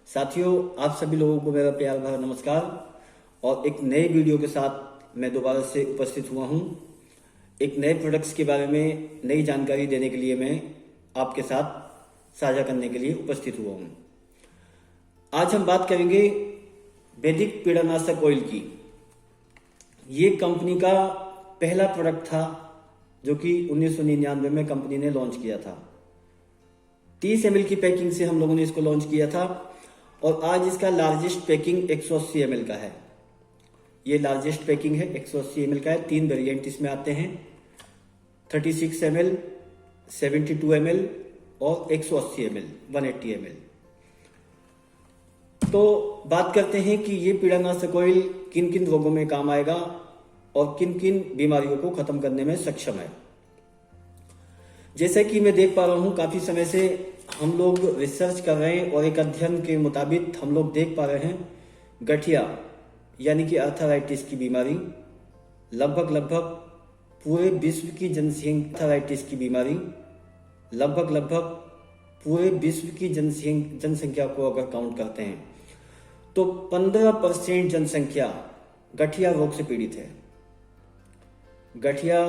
साथियों, आप सभी लोगों को मेरा प्यार भरा नमस्कार और एक नए वीडियो के साथ मैं दोबारा से उपस्थित हुआ हूं। एक नए प्रोडक्ट्स के बारे में नई जानकारी देने के लिए मैं आपके साथ साझा करने के लिए उपस्थित हुआ हूं। आज हम बात करेंगे वैदिक पीड़ानाशक ऑयल की। ये कंपनी का पहला प्रोडक्ट था जो कि 1999 में कंपनी ने लॉन्च किया था। 30 ml की पैकिंग से हम लोगों ने इसको लॉन्च किया था और आज इसका लार्जेस्ट पैकिंग 180 ml का है। ये लार्जेस्ट पैकिंग है, 180 ml का है। 3 वेरिएंट इसमें आते हैं, 36 ml, 72 ml और 180 ml, 180 ml। तो बात करते हैं कि ये पीड़ानाशक ऑयल किन किन रोगों में काम आएगा और किन किन बीमारियों को खत्म करने में सक्षम है। जैसे कि मैं देख पा रहा हूं, काफी समय से हम लोग रिसर्च कर रहे हैं और एक अध्ययन के मुताबिक हम लोग देख पा रहे हैं गठिया यानी कि अर्थराइटिस की बीमारी लगभग पूरे विश्व की जनसंख्या को अगर काउंट करते हैं तो 15% जनसंख्या गठिया रोग से पीड़ित है। गठिया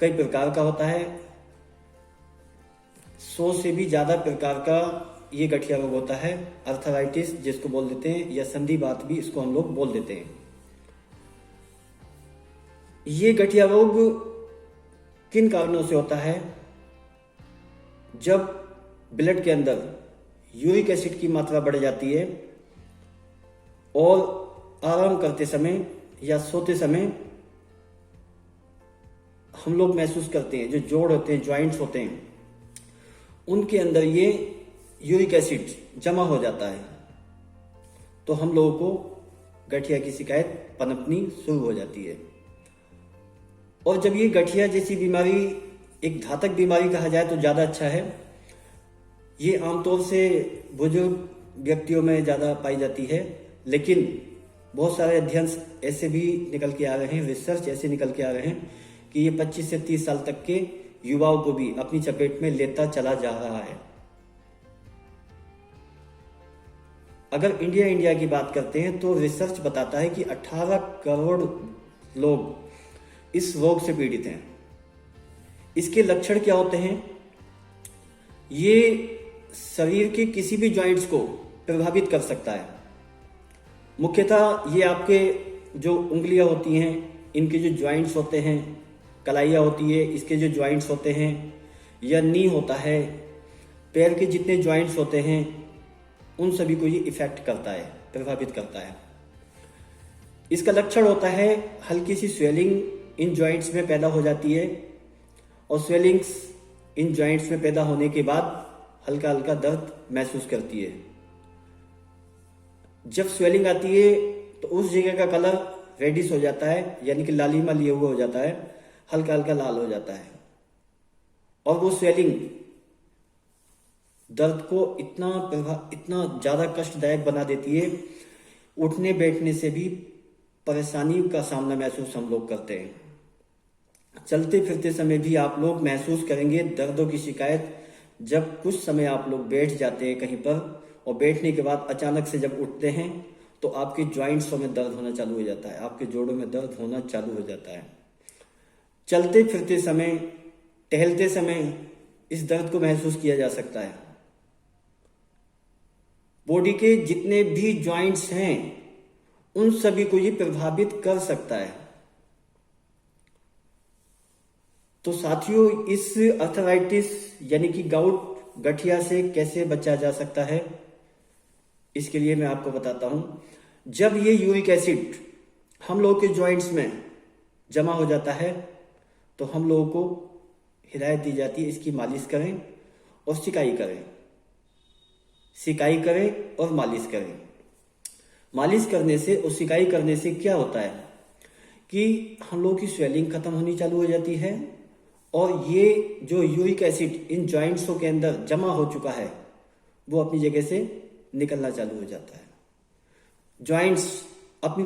कई प्रकार का होता है, 100 से भी ज्यादा प्रकार का ये गठिया रोग होता है। अर्थराइटिस जिसको बोल देते हैं या संधिवात भी इसको हम लोग बोल देते हैं। ये गठिया रोग किन कारणों से होता है? जब ब्लड के अंदर यूरिक एसिड की मात्रा बढ़ जाती है और आराम करते समय या सोते समय हम लोग महसूस करते हैं जो जोड़ होते हैं, ज्वाइंट्स होते हैं, उनके अंदर ये यूरिक एसिड जमा हो जाता है तो हम लोगों को गठिया की शिकायत पनपनी शुरू हो जाती है। और जब ये गठिया जैसी बीमारी एक घातक बीमारी कहा जाए तो ज्यादा अच्छा है। ये आमतौर से बुजुर्ग व्यक्तियों में ज्यादा पाई जाती है, लेकिन बहुत सारे अध्ययन ऐसे भी निकल के आ रहे हैं, रिसर्च ऐसे निकल के आ रहे हैं कि ये 25 से 30 साल तक के युवाओं को भी अपनी चपेट में लेता चला जा रहा है। अगर इंडिया की बात करते हैं तो रिसर्च बताता है कि 18 करोड़ लोग इस रोग से पीड़ित हैं। इसके लक्षण क्या होते हैं? ये शरीर के किसी भी जॉइंट्स को प्रभावित कर सकता है। मुख्यतः ये आपके जो उंगलियां होती हैं, इनके जो जॉइंट्स होते हैं, कलाइयाँ होती है, इसके जो जॉइंट्स होते हैं, या नी होता है, पैर के जितने जॉइंट्स होते हैं, उन सभी को ये इफेक्ट करता है, प्रभावित करता है। इसका लक्षण होता है हल्की सी स्वेलिंग इन जॉइंट्स में पैदा हो जाती है और स्वेलिंग्स इन जॉइंट्स में पैदा होने के बाद हल्का हल्का दर्द महसूस करती है। जब स्वेलिंग आती है तो उस जगह का कलर रेडिश हो जाता है, यानी कि लालिमा लिए हुआ हो जाता है, हल्का हल्का लाल हो जाता है। और वो स्वेलिंग दर्द को इतना ज्यादा कष्टदायक बना देती है, उठने बैठने से भी परेशानी का सामना महसूस हम लोग करते हैं। चलते फिरते समय भी आप लोग महसूस करेंगे दर्दों की शिकायत। जब कुछ समय आप लोग बैठ जाते हैं कहीं पर और बैठने के बाद अचानक से जब उठते हैं तो आपके ज्वाइंट्सों में दर्द होना चालू हो जाता है, आपके जोड़ों में दर्द होना चालू हो जाता है। चलते फिरते समय, टहलते समय इस दर्द को महसूस किया जा सकता है। बॉडी के जितने भी जॉइंट्स हैं उन सभी को ये प्रभावित कर सकता है। तो साथियों, इस अर्थराइटिस यानी कि गाउट गठिया से कैसे बचा जा सकता है, इसके लिए मैं आपको बताता हूं। जब ये यूरिक एसिड हम लोगों के जॉइंट्स में जमा हो जाता है तो हम लोगों को हिदायत दी जाती है इसकी मालिश करें और सिकाई करें और मालिश करें। मालिश करने से और सिकाई करने से क्या होता है कि हम लोगों की स्वेलिंग खत्म होनी चालू हो जाती है और ये जो यूरिक एसिड इन जॉइंट्सों के अंदर जमा हो चुका है वो अपनी जगह से निकलना चालू हो जाता है। जॉइंट्स अपनी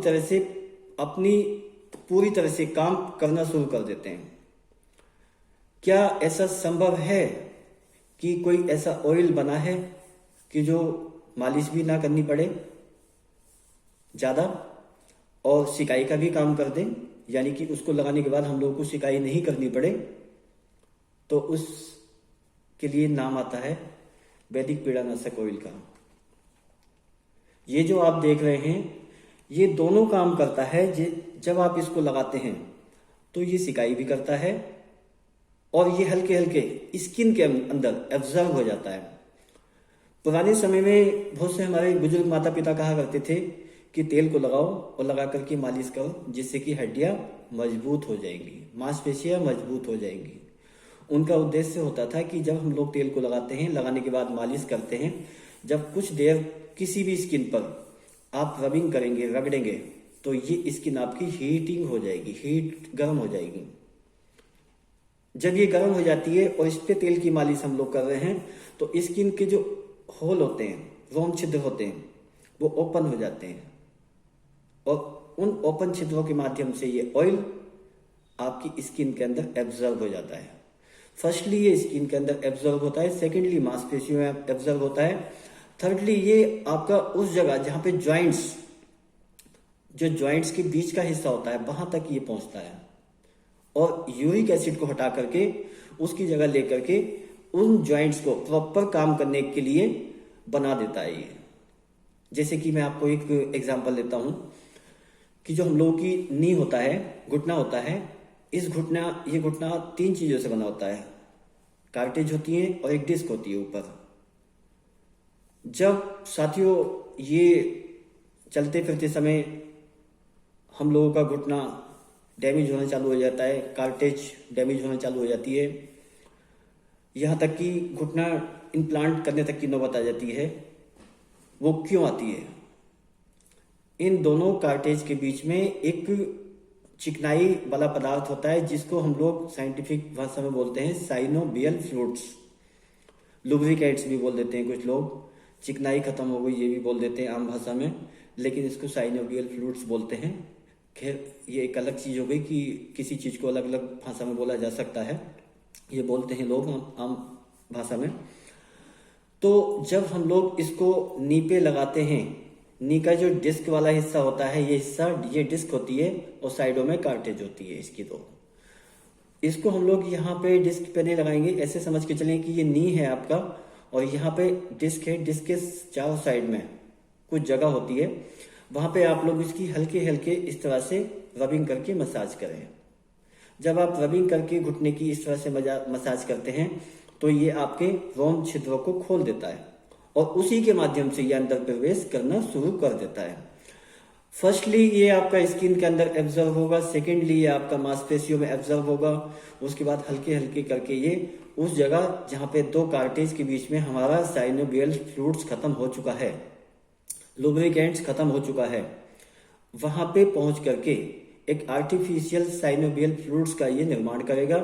पूरी तरह से काम करना शुरू कर देते हैं। क्या ऐसा संभव है कि कोई ऐसा ऑयल बना है कि जो मालिश भी ना करनी पड़े ज़्यादा, और सिकाई का भी काम कर दें, यानी कि उसको लगाने के बाद हम लोगों को सिकाई नहीं करनी पड़े, तो उसके लिए नाम आता है वैदिक पीड़ानाशक ऑयल का। ये जो आप देख रहे हैं, ये दोनों काम करता है। जब आप इसको लगाते हैं तो ये सिकाई भी करता है और ये हल्के हल्के स्किन के अंदर एब्जॉर्ब हो जाता है। पुराने समय में बहुत से हमारे बुजुर्ग माता पिता कहा करते थे कि तेल को लगाओ और लगा करके मालिश करो, जिससे कि हड्डियां मजबूत हो जाएंगी, मांसपेशियां मजबूत हो जाएंगी। उनका उद्देश्य होता था कि जब हम लोग तेल को लगाते हैं, लगाने के बाद मालिश करते हैं, जब कुछ देर किसी भी स्किन पर आप रबिंग करेंगे, रगड़ेंगे, तो ये स्किन आपकी हीटिंग हो जाएगी, गर्म हो जाएगी। जब ये गर्म हो जाती है और इस पे तेल की मालिश हम लोग कर रहे हैं, तो स्किन के जो होल होते हैं, रोम छिद्र होते हैं, वो ओपन हो जाते हैं और उन ओपन छिद्रों के माध्यम से ये ऑयल आपकी स्किन के अंदर एब्जॉर्ब हो जाता है। फर्स्टली ये स्किन के अंदर एब्जॉर्ब होता है, सेकेंडली मांसपेशियों में एब्जॉर्ब होता है, थर्डली ये आपका उस जगह जहां पे जॉइंट्स के बीच का हिस्सा होता है, वहां तक ये पहुंचता है और यूरिक एसिड को हटा करके उसकी जगह लेकर के उन जॉइंट्स को प्रॉपर काम करने के लिए बना देता है ये। जैसे कि मैं आपको एक एग्जांपल देता हूं कि जो हम लोगों की नी होता है, घुटना होता है, ये घुटना 3 चीजों से बना होता है। कार्टेज होती है और एक डिस्क होती है ऊपर। जब साथियों ये चलते फिरते समय हम लोगों का घुटना डैमेज होना चालू हो जाता है, कार्टेज डैमेज होना चालू हो जाती है, यहाँ तक कि घुटना इम्प्लांट करने तक की नौबत आ जाती है। वो क्यों आती है? इन दोनों कार्टेज के बीच में एक चिकनाई वाला पदार्थ होता है, जिसको हम लोग साइंटिफिक भाषा में बोलते हैं साइनोवियल फ्लूइड्स, लुब्रिकेंट्स भी बोल देते हैं कुछ लोग। चिकनाई खत्म हो गई ये भी बोल देते हैं आम भाषा में, लेकिन इसको साइनोवियल फ्लूइड्स बोलते हैं। खैर, ये एक अलग चीज हो गई कि किसी चीज को अलग अलग भाषा में बोला जा सकता है, ये बोलते हैं लोग आम भाषा में। तो जब हम लोग इसको नी पे लगाते हैं, नी का जो डिस्क वाला हिस्सा होता है, ये डिस्क होती है और साइडों में कार्टेज होती है इसकी। तो इसको हम लोग यहाँ पे डिस्क पे नहीं लगाएंगे, ऐसे समझ के चलें कि ये नी है आपका और यहाँ पे डिस्क है। डिस्क के चारों साइड में कुछ जगह होती है, वहां पे आप लोग इसकी हल्के हल्के इस तरह से रबिंग करके मसाज करें। जब आप रबिंग करके घुटने की इस तरह से मसाज करते हैं तो ये आपके रोम छिद्रों को खोल देता है और उसी के माध्यम से ये अंदर प्रवेश करना शुरू कर देता है। फर्स्टली ये आपका स्किन के अंदर एब्जॉर्ब होगा, सेकेंडली ये आपका मांसपेशियों में एब्जॉर्ब होगा, उसके बाद हल्के हल्के करके ये उस जगह जहां पे 2 कार्टेज के बीच में हमारा साइनोवियल फ्लूइड्स खत्म हो चुका है, लुब्रिकेंट्स खत्म हो चुका है, वहां पे पहुंच करके एक आर्टिफिशियल साइनोवियल फ्लूइड्स का ये निर्माण करेगा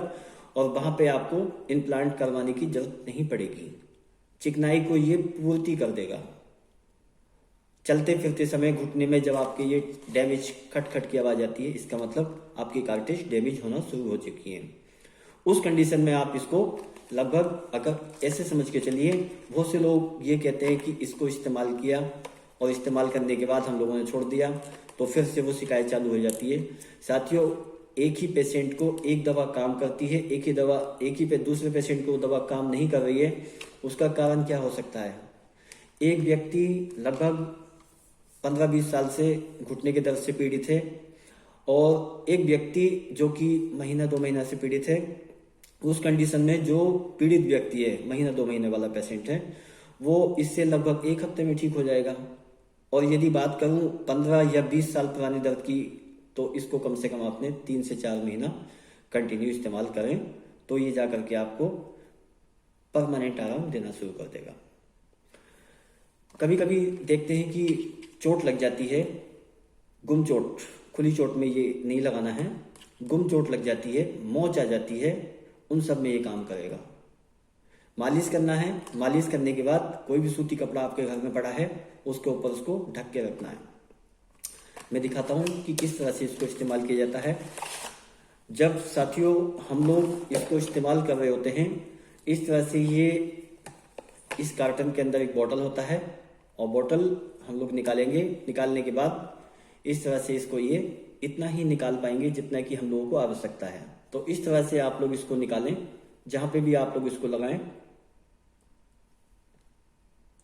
और वहां पे आपको इम्प्लांट करवाने की जरूरत नहीं पड़ेगी। चिकनाई को ये पूर्ति कर देगा। चलते फिरते समय घुटने में जब आपके ये डैमेज खट खट की आवाज आती है, इसका मतलब आपकी कार्टेज डैमेज होना शुरू हो चुकी है। उस कंडीशन में आप इसको लगभग, अगर ऐसे समझ के चलिए, बहुत से लोग ये कहते हैं कि इसको इस्तेमाल किया और इस्तेमाल करने के बाद हम लोगों ने छोड़ दिया तो फिर से वो शिकायत चालू हो जाती है। साथियों, एक ही पेशेंट को एक दवा काम करती है, एक ही पे दूसरे पेशेंट को दवा काम नहीं कर रही है। उसका कारण क्या हो सकता है? एक व्यक्ति लगभग 15-20 साल से घुटने के दर्द से पीड़ित है और एक व्यक्ति जो कि महीना 2 महीना से पीड़ित है। उस कंडीशन में जो पीड़ित व्यक्ति है, महीना 2 महीने वाला पेशेंट है, वो इससे लगभग 1 हफ्ते में ठीक हो जाएगा। और यदि बात करूं 15 या 20 साल पुराने दर्द की, तो इसको कम से कम आपने 3 से 4 महीना कंटिन्यू इस्तेमाल करें तो ये जाकर के आपको परमानेंट आराम देना शुरू कर देगा। कभी कभी देखते हैं कि चोट लग जाती है, गुम चोट, खुली चोट में ये नहीं लगाना है, गुम चोट लग जाती है, मोच आ जाती है, उन सब में ये काम करेगा। मालिश करना है, मालिश करने के बाद कोई भी सूती कपड़ा आपके घर में पड़ा है उसके ऊपर उसको ढक के रखना है। मैं दिखाता हूं कि किस तरह से इसको इस्तेमाल किया जाता है। जब साथियों हम लोग इसको इस्तेमाल कर रहे होते हैं, इस तरह से ये इस कार्टन के अंदर एक बोतल होता है और बोतल हम लोग निकालेंगे। निकालने के बाद इस तरह से इसको ये इतना ही निकाल पाएंगे जितना कि हम लोगों को आवश्यकता है। तो इस तरह से आप लोग इसको निकालें, जहां पे भी आप लोग इसको लगाएं,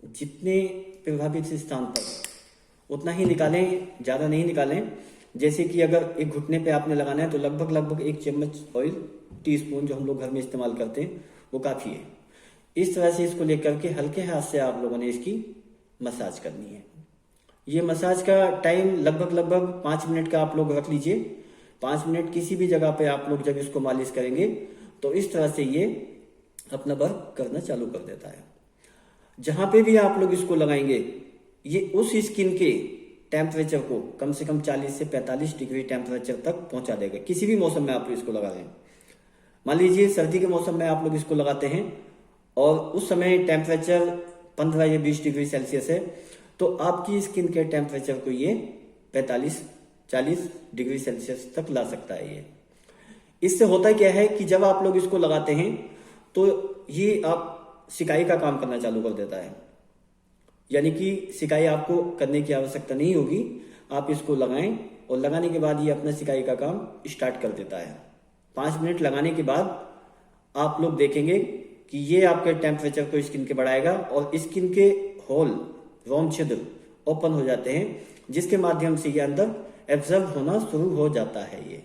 जितने प्रभावित स्थान पर उतना ही निकालें, ज्यादा नहीं निकालें। जैसे कि अगर एक घुटने पे आपने लगाना है तो लगभग 1 चम्मच ऑयल, टीस्पून जो हम लोग घर में इस्तेमाल करते हैं वो काफी है। इस तरह से इसको लेकर के हल्के हाथ से आप लोगों ने इसकी मसाज करनी है। ये मसाज का टाइम लगभग 5 मिनट का आप लोग रख लीजिए। 5 मिनट किसी भी जगह पे आप लोग जब इसको मालिश करेंगे तो इस तरह से ये अपना वर्क करना चालू कर देता है। जहां पे भी आप लोग इसको लगाएंगे ये उस स्किन के टेम्परेचर को कम से कम 40 से 45 डिग्री टेम्परेचर तक पहुंचा देगा। किसी भी मौसम में आप इसको लगा रहे हैं, मान लीजिए सर्दी के मौसम में आप लोग इसको लगाते हैं और उस समय टेम्परेचर 15 या 20 डिग्री सेल्सियस है, तो आपकी स्किन के टेम्परेचर को ये 45-40 डिग्री सेल्सियस तक ला सकता है। ये इससे होता क्या है कि जब आप लोग इसको लगाते हैं तो ये आप सिकाई का काम करना चालू कर देता है। यानी कि सिकाई आपको करने की आवश्यकता नहीं होगी, आप इसको लगाएं और लगाने के बाद ये अपना सिकाई का काम स्टार्ट कर देता है। 5 मिनट लगाने के बाद आप लोग देखेंगे कि ये आपके टेम्परेचर को स्किन के बढ़ाएगा और स्किन के होल, रोम छिद्र ओपन हो जाते हैं, जिसके माध्यम से ये अंदर एब्जॉर्ब होना शुरू हो जाता है। ये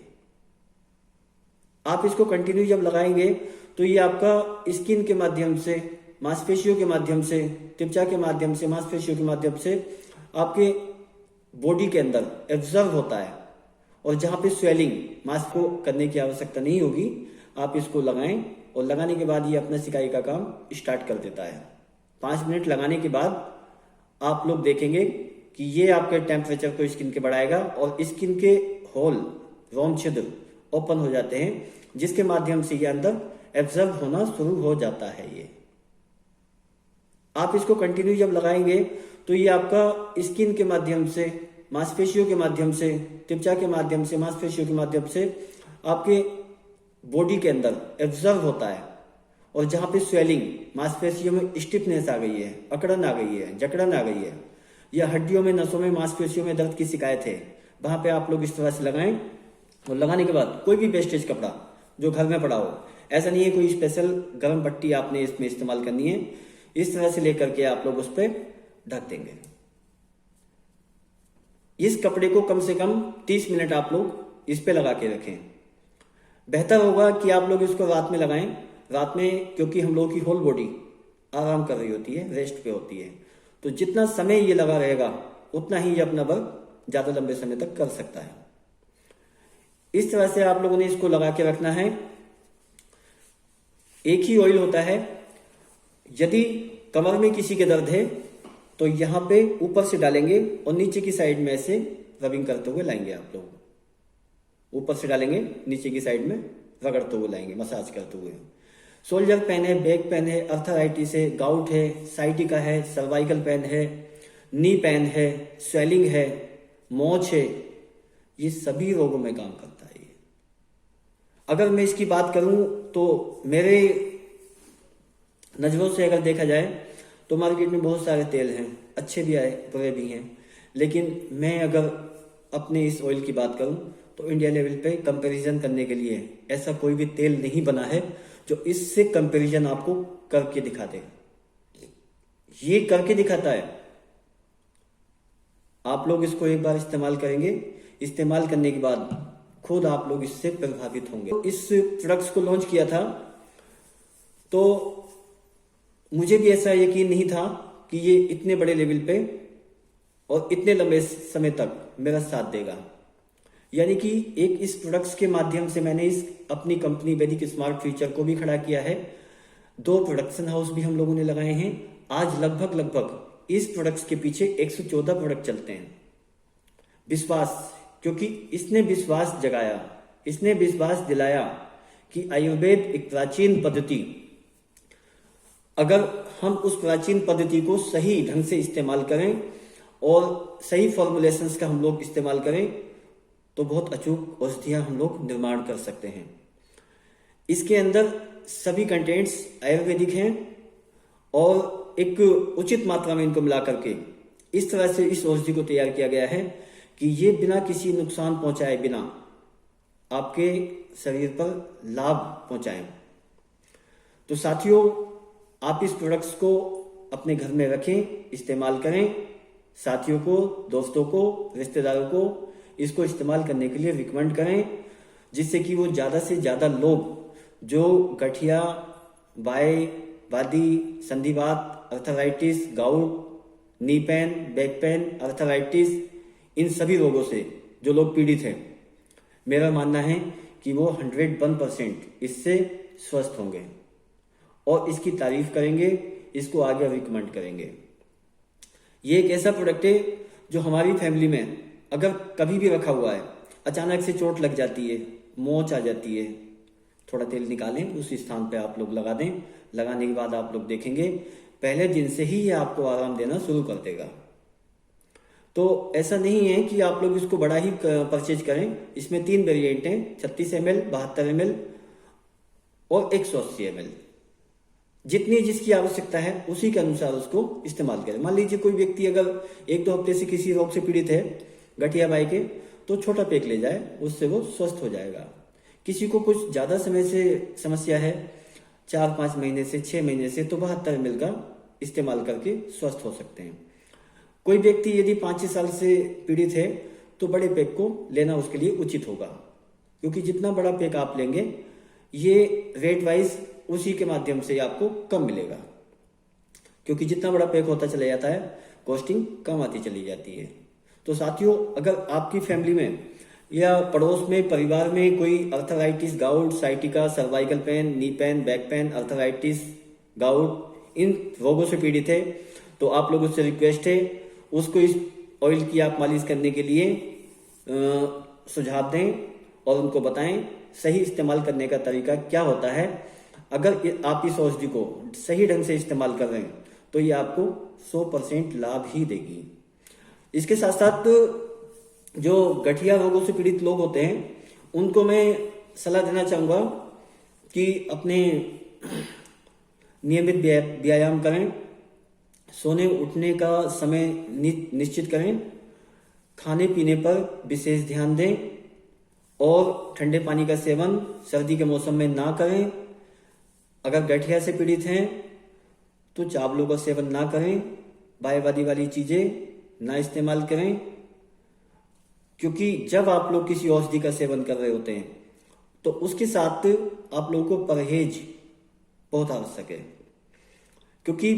आप इसको कंटिन्यू जब लगाएंगे तो ये आपका स्किन के माध्यम से, मांसपेशियों के माध्यम से, त्वचा के माध्यम से, मांसपेशियों के माध्यम से आपके बॉडी के अंदर एब्जॉर्ब होता है। और जहां पे स्वेलिंग, मास्क को करने की आवश्यकता नहीं होगी, आप इसको लगाएं और लगाने के बाद ये अपना सिकाई का काम स्टार्ट कर देता है। 5 मिनट लगाने के बाद आप लोग देखेंगे कि ये आपके टेम्परेचर को स्किन के बढ़ाएगा और स्किन के होल, रोम छिद्र ओपन हो जाते हैं, जिसके माध्यम से ये अंदर एब्जॉर्ब होना शुरू हो जाता है। ये आप इसको कंटिन्यू जब लगाएंगे तो ये आपका स्किन के माध्यम से, मांसपेशियों के माध्यम से, त्वचा के माध्यम से, मांसपेशियों के माध्यम से आपके बॉडी के अंदर एब्जॉर्ब होता है। और जहां पे स्वेलिंग, मांसपेशियों में स्टिफनेस आ गई है, अकड़न आ गई है, जकड़न आ गई है, या हड्डियों में, नसों में, मांसपेशियों में दर्द की शिकायत है, वहां पे आप लोग इस तरह से लगाएं। और लगाने के बाद कोई भी वेस्टेज कपड़ा जो घर में पड़ा हो, ऐसा नहीं है कोई स्पेशल गर्म पट्टी आपने इसमें इस्तेमाल करनी है, इस तरह से लेकर के आप लोग उस पर ढक देंगे। इस कपड़े को कम से कम 30 मिनट आप लोग इस पे लगा के रखें। बेहतर होगा कि आप लोग इसको रात में लगाएं। रात में, क्योंकि हम लोगों की होल बॉडी आराम कर रही होती है, रेस्ट पे होती है, तो जितना समय ये लगा रहेगा उतना ही ये अपना वर्क ज्यादा लंबे समय तक कर सकता है। इस तरह से आप लोगों ने इसको लगा के रखना है। एक ही ऑयल होता है। यदि कमर में किसी के दर्द है तो यहां पे ऊपर से डालेंगे और नीचे की साइड में ऐसे रबिंग करते हुए लाएंगे। आप लोग ऊपर से डालेंगे, नीचे की साइड में रगड़ते हुए लाएंगे, मसाज करते हुए। शोल्डर पेन है, बैक पेन है, अर्थराइटिस है, गाउट है, साइटिका है, सर्वाइकल पेन है, नी पेन है, स्वेलिंग है, मोच है, ये सभी रोगों में काम करता है। ये अगर मैं इसकी बात करूं तो मेरे नजरों से अगर देखा जाए तो मार्केट में बहुत सारे तेल हैं, अच्छे भी आए, बुरे भी हैं, लेकिन मैं अगर अपने इस ऑयल की बात करूं तो इंडिया लेवल पे कंपैरिजन करने के लिए ऐसा कोई भी तेल नहीं बना है जो इससे कंपैरिजन आपको करके दिखा दे। ये करके दिखाता है। आप लोग इसको एक बार इस्तेमाल करेंगे, इस्तेमाल करने के बाद खुद आप लोग इससे प्रभावित होंगे। इस प्रोडक्ट्स को लॉन्च किया था तो मुझे भी ऐसा यकीन नहीं था कि ये इतने बड़े लेवल पे और इतने लंबे समय तक मेरा साथ देगा। यानी कि एक इस प्रोडक्ट्स के माध्यम से मैंने इस अपनी कंपनी वैदिक स्मार्ट फ्यूचर को भी खड़ा किया है। 2 प्रोडक्शन हाउस भी हम लोगों ने लगाए हैं। आज लगभग इस प्रोडक्ट्स के पीछे 114 प्रोडक्ट चलते हैं। विश्वास, क्योंकि इसने विश्वास जगाया, इसने विश्वास दिलाया कि आयुर्वेद एक प्राचीन पद्धति, अगर हम उस प्राचीन पद्धति को सही ढंग से इस्तेमाल करें और सही फॉर्मुलेशंस का हम लोग इस्तेमाल करें तो बहुत अचूक औषधियां हम लोग निर्माण कर सकते हैं। इसके अंदर सभी कंटेंट्स आयुर्वेदिक हैं और एक उचित मात्रा में इनको मिला करके इस तरह से इस औषधि को तैयार किया गया है कि ये बिना किसी नुकसान पहुंचाए बिना आपके शरीर पर लाभ पहुंचाएं। तो साथियों, आप इस प्रोडक्ट्स को अपने घर में रखें, इस्तेमाल करें, साथियों को, दोस्तों को, रिश्तेदारों को इसको इस्तेमाल करने के लिए रिकमेंड करें, जिससे कि वो ज़्यादा से ज़्यादा लोग जो गठिया, बाय, वादी, संधिवात, arthritis, gout, knee pain, back pain, arthritis, इन सभी रोगों से जो लोग पीड़ित हैं, मेरा मानना है कि वो 101% इससे स्वस्थ होंगे और इसकी तारीफ करेंगे, इसको आगे रिकमेंड करेंगे। ये एक ऐसा प्रोडक्ट है जो हमारी फैमिली में अगर कभी भी रखा हुआ है, अचानक से चोट लग जाती है, मोच आ जाती है, थोड़ा तेल निकालें, उस स्थान पे आप लोग लगा दें। लगाने के बाद आप लोग देखेंगे पहले दिन से ही ये आपको आराम देना शुरू कर देगा। तो ऐसा नहीं है कि आप लोग इसको बड़ा ही परचेज करें। इसमें 3 वेरिएंट हैं, 36 ml, 72 ml और 180 ml। जितनी जिसकी आवश्यकता है उसी के अनुसार उसको इस्तेमाल करें। मान लीजिए कोई व्यक्ति अगर 1-2 हफ्ते से किसी रोग से पीड़ित है, गठिया बाई के, तो छोटा पैक ले जाए, उससे वो स्वस्थ हो जाएगा। किसी को कुछ ज्यादा समय से समस्या है, 4-5 महीने से, 6 महीने से, तो 72 ml का इस्तेमाल करके स्वस्थ हो सकते हैं। कोई व्यक्ति यदि 5-6 साल से पीड़ित है तो बड़े पैक को लेना उसके लिए उचित होगा, क्योंकि जितना बड़ा पैक आप लेंगे ये रेट वाइज उसी के माध्यम से आपको कम मिलेगा, क्योंकि जितना बड़ा पैक होता चला जाता है कॉस्टिंग कम आती चली जाती है। तो साथियों, अगर आपकी फैमिली में या पड़ोस में, परिवार में कोई arthritis, gout, sciatica, cervical pain, knee pain, back pain, arthritis, gout, इन रोगों से पीड़ित है, तो आप लोगों से रिक्वेस्ट है उसको इस ऑयल की आप मालिश करने के लिए सुझाव दें और उनको बताएं सही इस्तेमाल करने का तरीका क्या होता है। अगर आप इस औषधि को सही ढंग से इस्तेमाल कर रहे हैं तो ये आपको 100% लाभ ही देगी। इसके साथ साथ जो गठिया रोगों से पीड़ित लोग होते हैं उनको मैं सलाह देना चाहूंगा कि अपने नियमित व्यायाम करें, सोने उठने का समय निश्चित करें, खाने पीने पर विशेष ध्यान दें और ठंडे पानी का सेवन सर्दी के मौसम में ना करें। अगर गठिया से पीड़ित हैं तो चावलों का सेवन ना करें, बायवादी वाली चीजें ना इस्तेमाल करें, क्योंकि जब आप लोग किसी औषधि का सेवन कर रहे होते हैं तो उसके साथ आप लोगों को परहेज बहुत आवश्यक है, क्योंकि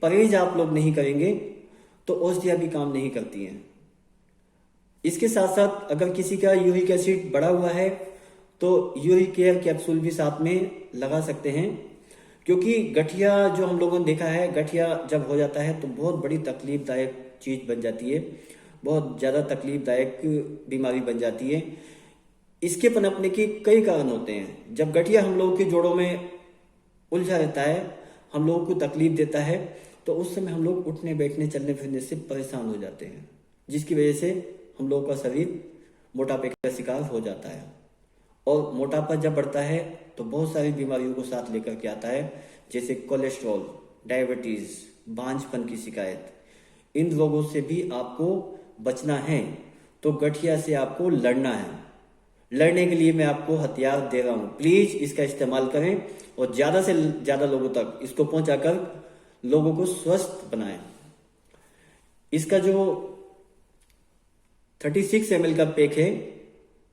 परहेज आप लोग नहीं करेंगे तो औषधियां भी काम नहीं करती हैं। इसके साथ साथ अगर किसी का यूरिक एसिड बढ़ा हुआ है तो यूरिक केयर कैप्सूल भी साथ में लगा सकते हैं, क्योंकि गठिया जो हम लोगों ने देखा है, गठिया जब हो जाता है तो बहुत बड़ी तकलीफदायक चीज बन जाती है, बहुत ज्यादा तकलीफदायक बीमारी बन जाती है। इसके पनपने के कई कारण होते हैं। जब गठिया हम लोगों के जोड़ों में उलझा रहता है, हम लोगों को तकलीफ देता है, तो उस समय हम लोग उठने बैठने चलने फिरने से परेशान हो जाते हैं, जिसकी वजह से हम लोगों का शरीर मोटापे का शिकार हो जाता है। और मोटापा जब बढ़ता है तो बहुत सारी बीमारियों को साथ लेकर के आता है, जैसे कोलेस्ट्रॉल, डायबिटीज, बांझपन की शिकायत। इन रोगों से भी आपको बचना है तो गठिया से आपको लड़ना है। लड़ने के लिए मैं आपको हथियार दे रहा हूं, प्लीज इसका इस्तेमाल करें और ज्यादा से ज्यादा लोगों तक इसको पहुंचाकर लोगों को स्वस्थ बनाएं। इसका जो 36 ml का पैक है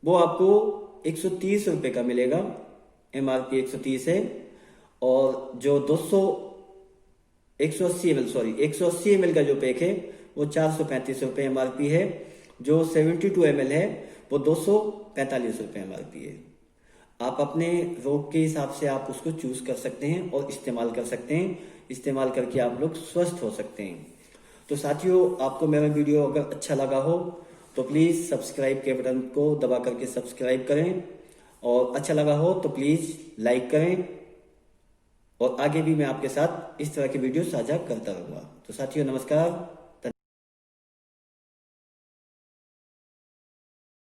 वो आपको 130 रुपए का मिलेगा, MRP 130 है, और जो 180 ml का जो पैक है वो 435 रुपए MRP है। जो 72 ml है वो 245 रुपए MRP है। आप अपने रोग के हिसाब से आप उसको चूज कर सकते हैं और इस्तेमाल कर सकते हैं। इस्तेमाल करके आप लोग स्वस्थ हो सकते हैं। तो साथियों, आपको मेरा वीडियो अगर अच्छा लगा हो तो प्लीज सब्सक्राइब के बटन को दबा करके सब्सक्राइब करें, और अच्छा लगा हो तो प्लीज लाइक करें, और आगे भी मैं आपके साथ इस तरह के वीडियो साझा करता रहूंगा। तो साथियों, नमस्कार।